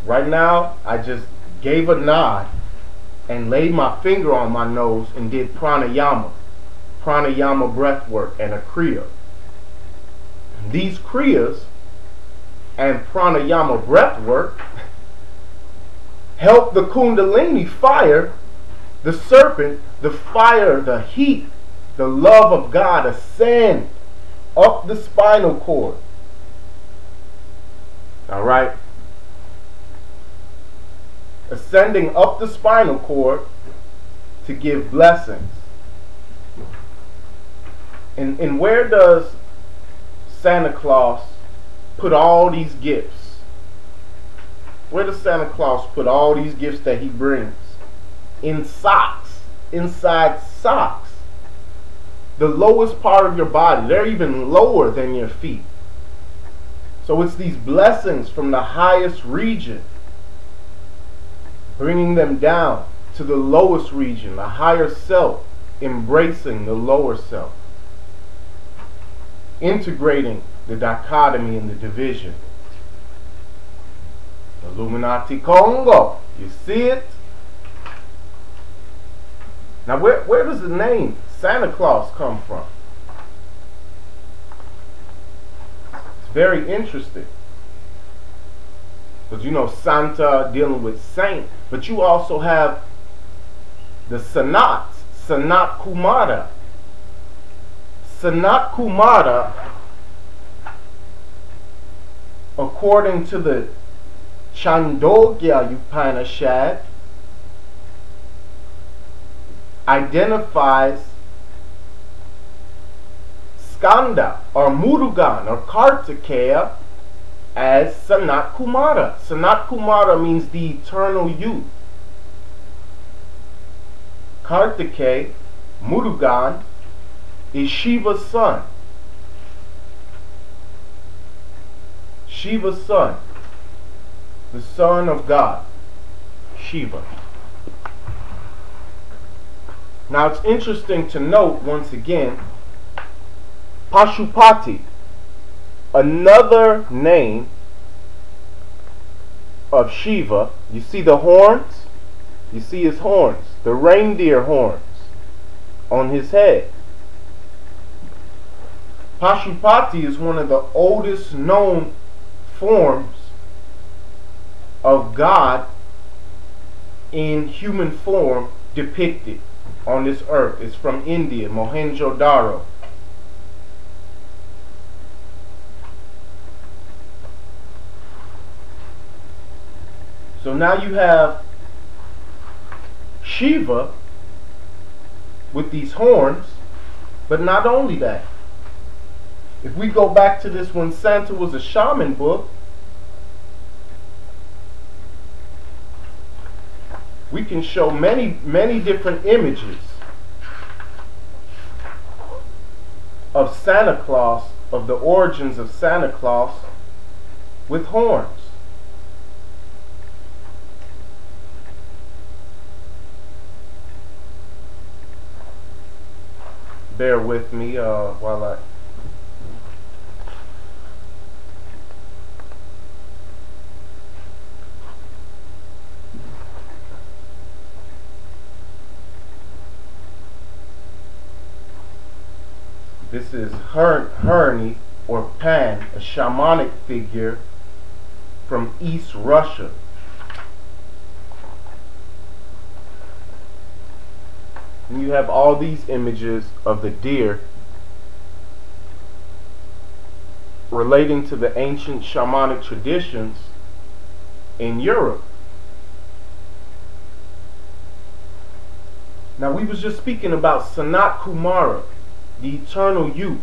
Right now, I just gave a nod and laid my finger on my nose and did pranayama breath work, and a kriya. These kriyas and pranayama breath work help the kundalini fire, the serpent, the fire, the heat, the love of God ascend up the spinal cord. All right? Ascending up the spinal cord to give blessings. And where does Santa Claus put all these gifts? Where does Santa Claus put all these gifts that he brings? In socks. Inside socks. The lowest part of your body. They're even lower than your feet. So it's these blessings from the highest region, bringing them down to the lowest region, the higher self, embracing the lower self, integrating the dichotomy and the division. Illuminati Congo. You see it? Now where does the name Santa Claus come from? It's very interesting. Because you know Santa dealing with saint, but you also have the Sanat Kumara. Sanat Kumara, according to the Chandogya Upanishad, identifies Skanda or Murugan or Kartikeya as Sanat Kumara. Sanat Kumara means the eternal youth. Kartikeya, Murugan, is Shiva's son. Shiva's son. The son of God. Shiva. Now it's interesting to note once again, Pashupati, another name of Shiva. You see the horns? You see his horns, the reindeer horns on his head. Pashupati is one of the oldest known forms of God in human form depicted on this earth. It's from India, Mohenjo-daro. So now you have Shiva with these horns, but not only that. If we go back to this When Santa Was a Shaman book, we can show many different images of Santa Claus, of the origins of Santa Claus with horns. Bear with me while I... This is Herny or Pan, a shamanic figure from East Russia. And you have all these images of the deer relating to the ancient shamanic traditions in Europe. Now we was just speaking about Sanat Kumara, the eternal youth.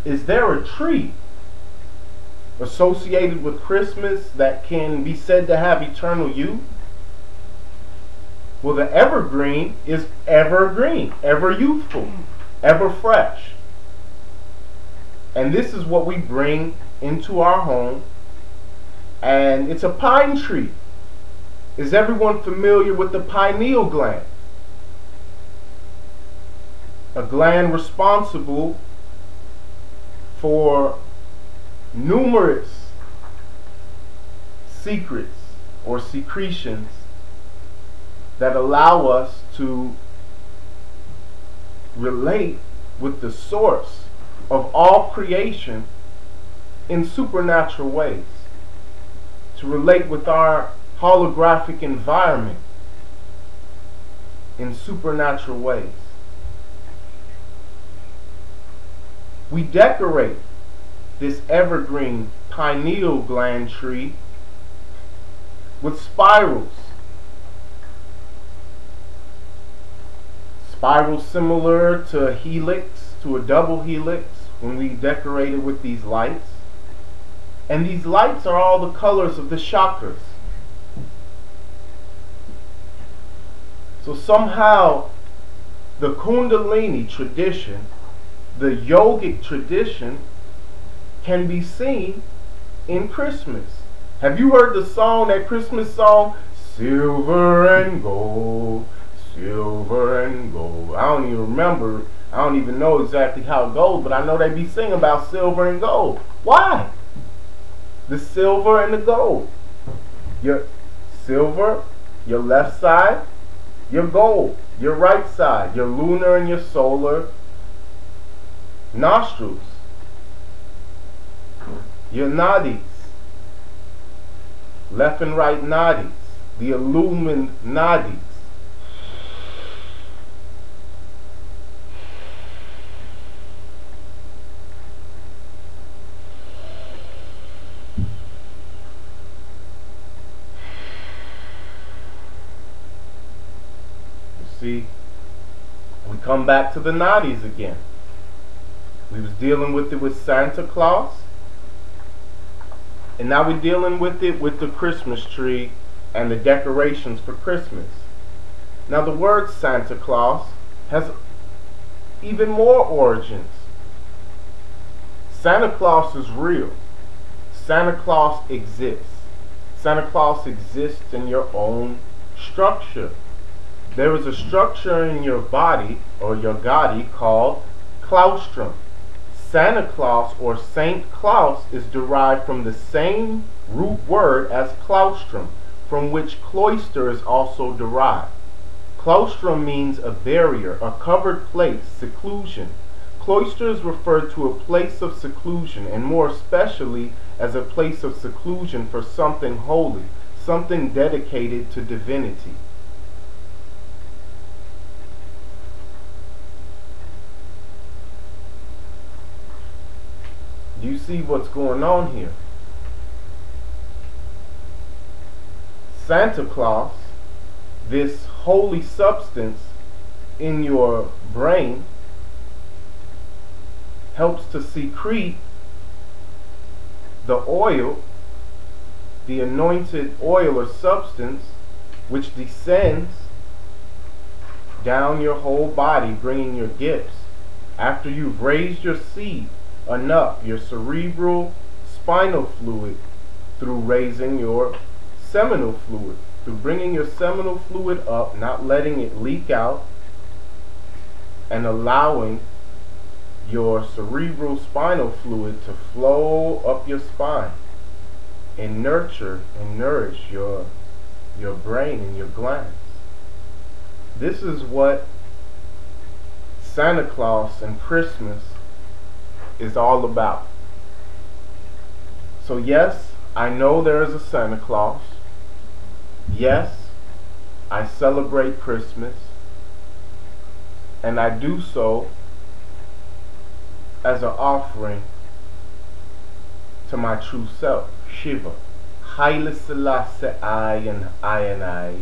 Is there a tree associated with Christmas that can be said to have eternal youth? Well, the evergreen is evergreen, ever youthful, ever fresh. And this is what we bring into our home. And it's a pine tree. Is everyone familiar with the pineal gland? A gland responsible for numerous secrets or secretions that allow us to relate with the source of all creation in supernatural ways, to relate with our holographic environment in supernatural ways. We decorate this evergreen pineal gland tree with spirals. Spirals similar to a helix, to a double helix, when we decorate it with these lights. And these lights are all the colors of the chakras. So somehow the Kundalini tradition, the yogic tradition, can be seen in Christmas. Have you heard the song, that Christmas song, Silver and Gold, Silver and Gold? I don't even remember, I don't even know exactly how it goes, but I know they be singing about silver and gold. Why? The silver and the gold. Your silver, your left side, your gold, your right side, your lunar and your solar nostrils, your nadis, left and right nadis, the illumined nadis. See, we come back to the nadis again. We was dealing with it with Santa Claus, and now we're dealing with it with the Christmas tree and the decorations for Christmas. Now the word Santa Claus has even more origins. Santa Claus is real. Santa Claus exists. Santa Claus exists in your own structure. There is a structure in your body, or your gadi, called claustrum. Santa Claus, or Saint Claus, is derived from the same root word as claustrum, from which cloister is also derived. Claustrum means a barrier, a covered place, seclusion. Cloister is referred to a place of seclusion, and more especially as a place of seclusion for something holy, something dedicated to divinity. Do you see what's going on here? Santa Claus, this holy substance in your brain, helps to secrete the oil, the anointed oil or substance, which descends down your whole body, bringing your gifts. After you've raised your seed enough, your cerebral spinal fluid, through raising your seminal fluid, through bringing your seminal fluid up, not letting it leak out, and allowing your cerebral spinal fluid to flow up your spine and nurture and nourish your brain and your glands. This is what Santa Claus and Christmas is all about. So yes, I know there is a Santa Claus. Yes, I celebrate Christmas, and I do so as an offering to my true self, Shiva. Haile Selassie I and I.